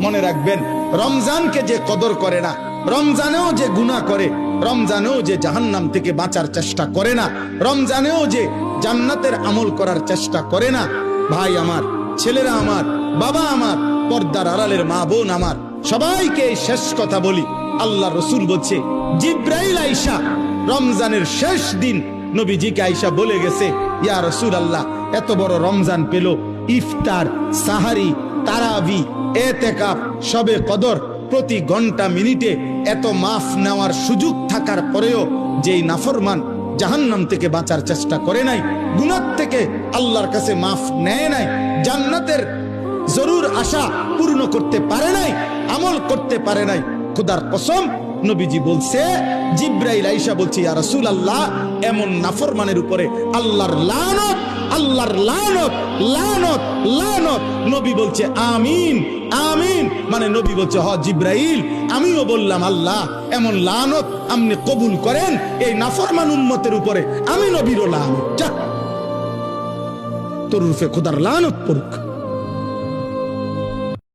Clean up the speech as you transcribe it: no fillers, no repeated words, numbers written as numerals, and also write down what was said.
মনে রাখবেন, রমজানকে যে কদর করে না, রমজানেও যে গুনাহ করে, রমজানেও যে জাহান্নাম থেকে বাঁচার চেষ্টা করে না, রমজানেও যে জান্নাতের আমল করার চেষ্টা করে না, ভাই আমার, ছেলেরা আমার, বাবা আমার, পর্দার আড়ালের মা বোন আমার, সবাইকে এই শেষ কথা বলি। আল্লাহ রসুল বলছে, জিব্রাইল আইসা রমজানের শেষ দিন নবীজিকে আইসা বলে গেছে, ইয়া রাসূলুল্লাহ, এত বড় রমজান পেল, ইফতার, সাহারি, তারাবি, এতেকাফ, শবে কদর, প্রতি ঘন্টা মিনিটে এত মাফ নেওয়ার সুযোগ থাকার পরেও যেই নাফরমান জাহান্নাম থেকে বাঁচার চেষ্টা করে নাই, গুনাহ থেকে আল্লাহর কাছে মাফ নেয় নাই, জান্নাতের জরুর আশা পূর্ণ করতে পারে নাই, আমল করতে পারে নাই, খোদার কসম নবীজি বলছে, জিব্রাইল আইসা বলছে, ইয়া রাসূলুল্লাহ, এমন নাফরমানের উপরে আল্লাহর লানত, আল্লাহর লানত, লানত, লানত। নবী বলছে আমিন, আমিন। মানে নবী বলছে, হ জিব্রাইল, আমিও বললাম আল্লাহ, এমন লানত আপনি কবুল করেন এই নাফরমান উম্মতের উপরে, আমি নবীরও লানত, যা তোর রূপে খোদার লানত পড়ুক।